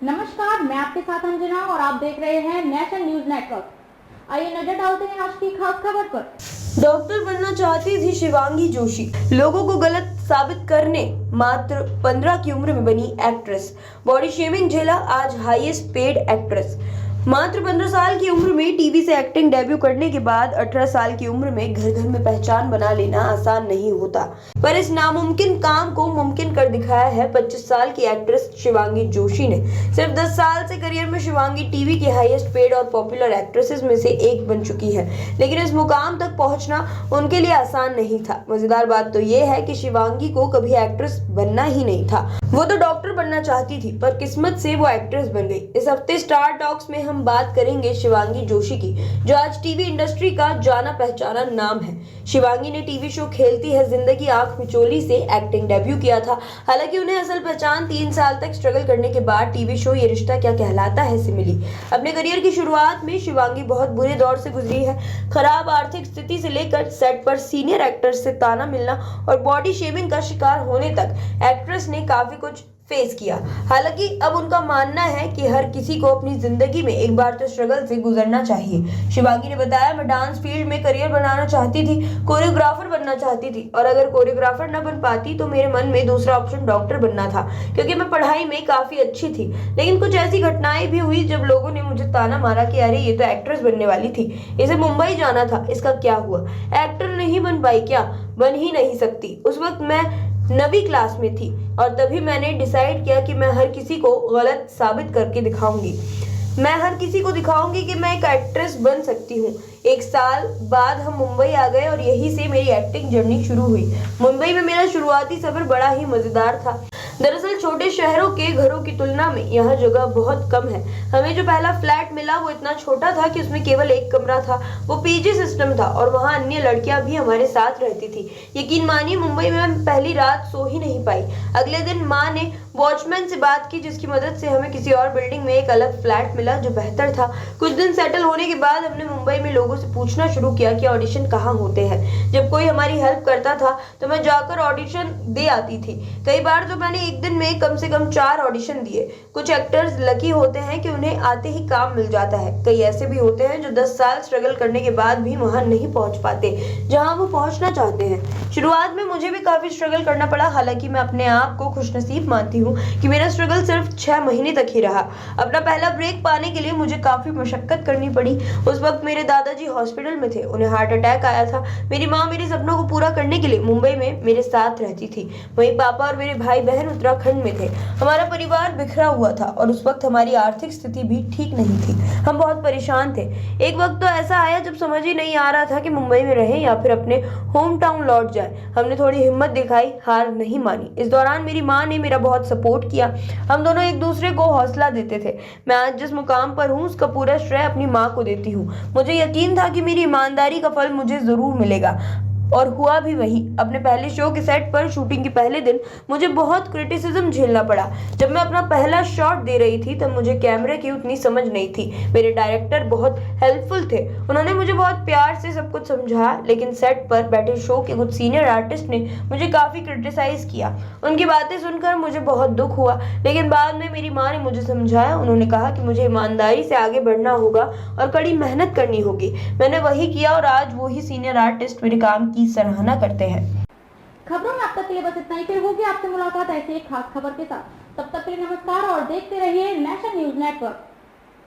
नमस्कार, मैं आपके साथ अंजना और आप देख रहे हैं नेशनल न्यूज नेटवर्क। आइए नजर डालते हैं आज की खास खबर पर। डॉक्टर बनना चाहती थी शिवांगी जोशी, लोगों को गलत साबित करने मात्र 15 की उम्र में बनी एक्ट्रेस। बॉडी शेमिंग झेला आज हाईएस्ट पेड एक्ट्रेस। मात्र 15 साल की उम्र में टीवी से एक्टिंग डेब्यू करने के बाद 18 साल की उम्र में घर घर में पहचान बना लेना आसान नहीं होता, पर इस नामुमकिन काम को मुमकिन कर दिखाया है 25 साल की एक्ट्रेस शिवांगी जोशी ने। सिर्फ 10 साल से करियर में शिवांगी टीवी की हाईएस्ट पेड और पॉपुलर एक्ट्रेसेस में से एक बन चुकी है, लेकिन इस मुकाम तक पहुंचना उनके लिए आसान नहीं था। मजेदार बात तो ये है कि शिवांगी को कभी एक्ट्रेस बनना ही नहीं था, वो तो डॉक्टर बनना चाहती थी, पर किस्मत से वो एक्ट्रेस बन गई। इस हफ्ते स्टार टॉक्स में हम बात करेंगे शिवांगी जोशी की, जो आज टीवी इंडस्ट्री का जाना पहचाना नाम है। शिवांगी ने टीवी शो खेलती है जिंदगी आंख मिचोली से एक्टिंग डेब्यू किया था। हालांकि उन्हें असल पहचान 3 साल तक स्ट्रगल करने के बाद टीवी शो ये रिश्ता क्या कहलाता है से मिली। अपने करियर की शुरुआत में शिवांगी बहुत बुरे दौर से गुजरी है। खराब आर्थिक स्थिति से लेकर सेट पर सीनियर एक्टर्स से ताना मिलना और बॉडी शेमिंग का शिकार होने तक एक्ट्रेस ने काफी कुछ फेस किया। हालांकि अब उनका मानना है कि हर किसी को अपनी जिंदगी में एक बार तो स्ट्रगल से गुजरना चाहिए। शिवांगी ने बताया, मैं डांस फील्ड में करियर बनाना चाहती थी, कोरियोग्राफर बनना चाहती थी, और अगर कोरियोग्राफर न बन पाती तो मेरे मन में दूसरा ऑप्शन डॉक्टर बनना था, क्योंकि मैं पढ़ाई में काफी अच्छी थी। लेकिन कुछ ऐसी घटनाएं भी हुई जब लोगों ने मुझे ताना मारा कि अरे ये तो एक्ट्रेस बनने वाली थी, इसे मुंबई जाना था, इसका क्या हुआ, एक्टर नहीं बन पाई क्या? बन ही नहीं सकती। उस वक्त मैं 9वीं क्लास में थी और तभी मैंने डिसाइड किया कि मैं हर किसी को गलत साबित करके दिखाऊंगी। मैं हर किसी को दिखाऊंगी कि मैं एक एक्ट्रेस बन सकती हूँ। 1 साल बाद हम मुंबई आ गए और यहीं से मेरी एक्टिंग जर्नी शुरू हुई। मुंबई में मेरा शुरुआती सफर बड़ा ही मजेदार था। दरअसल छोटे शहरों के घरों की तुलना में यहाँ जगह बहुत कम है। हमें जो पहला फ्लैट मिला वो इतना छोटा था कि उसमें केवल एक कमरा था। वो पीजी सिस्टम था और वहाँ अन्य लड़कियां भी हमारे साथ रहती थी। यकीन मानिए, मुंबई में मैं पहली रात सो ही नहीं पाई। अगले दिन माँ ने वॉचमैन से बात की, जिसकी मदद से हमें किसी और बिल्डिंग में एक अलग फ्लैट मिला जो बेहतर था। कुछ दिन सेटल होने के बाद हमने मुंबई में लोगों से पूछना शुरू किया कि ऑडिशन कहाँ होते हैं। जब कोई हमारी हेल्प करता था तो मैं जाकर ऑडिशन दे आती थी। कई बार तो मैंने एक दिन में कम से कम 4 ऑडिशन दिए। कुछ एक्टर्स लकी होते हैं कि उन्हें आते ही काम मिल जाता है। कई ऐसे भी होते हैं जो 10 साल स्ट्रगल करने के बाद भी वहां नहीं पहुंच पाते जहां वो पहुंचना चाहते हैं। शुरुआत में मुझे भी काफी स्ट्रगल करना पड़ा। हालांकि मैं अपने आप को खुशनसीब मानती हूँ कि मेरा स्ट्रगल सिर्फ 6 महीने तक ही रहा। अपना पहला ब्रेक पाने के लिए मुझे काफी मशक्कत करनी पड़ी। उस वक्त मेरे दादाजी हॉस्पिटल में थे, उन्हें हार्ट अटैक आया था। मेरी माँ मेरे सपनों को पूरा करने के लिए मुंबई में मेरे साथ रहती थी। वहीं पापा और मेरे भाई बहन उत्तराखंड में थे। हमारा परिवार बिखरा हुआ था और उस वक्त हमारी आर्थिक स्थिति भी ठीक नहीं थी। हम बहुत परेशान थे। एक वक्त तो ऐसा आया जब समझ ही नहीं आ रहा था कि मुंबई में रहें या फिर अपने होम टाउन लौट जाए। हमने थोड़ी हिम्मत दिखाई, हार नहीं मानी। इस दौरान मेरी माँ ने मेरा बहुत सपोर्ट किया। हम दोनों एक दूसरे को हौसला देते थे। मैं आज जिस मुकाम पर हूँ उसका पूरा श्रेय अपनी माँ को देती हूँ। मुझे यकीन था कि मेरी ईमानदारी का फल मुझे जरूर मिलेगा, और हुआ भी वही। अपने पहले शो के सेट पर शूटिंग के पहले दिन मुझे बहुत क्रिटिसिज्म झेलना पड़ा। जब मैं अपना पहला शॉट दे रही थी तब मुझे कैमरे की उतनी समझ नहीं थी। मेरे डायरेक्टर बहुत हेल्पफुल थे, उन्होंने मुझे बहुत प्यार से सब कुछ समझाया। लेकिन सेट पर बैठे शो के कुछ सीनियर आर्टिस्ट ने मुझे काफी क्रिटिसाइज किया। उनकी बातें सुनकर मुझे बहुत दुख हुआ, लेकिन बाद में मेरी माँ ने मुझे समझाया। उन्होंने कहा कि मुझे ईमानदारी से आगे बढ़ना होगा और कड़ी मेहनत करनी होगी। मैंने वही किया और आज वही सीनियर आर्टिस्ट मेरे काम की सराहना करते हैं। खबरों में अब तक के लिए बस इतना ही। फिर होगी आपसे मुलाकात ऐसी एक खास खबर के साथ। तब तक के लिए नमस्कार और देखते रहिए नेशनल न्यूज नेटवर्क।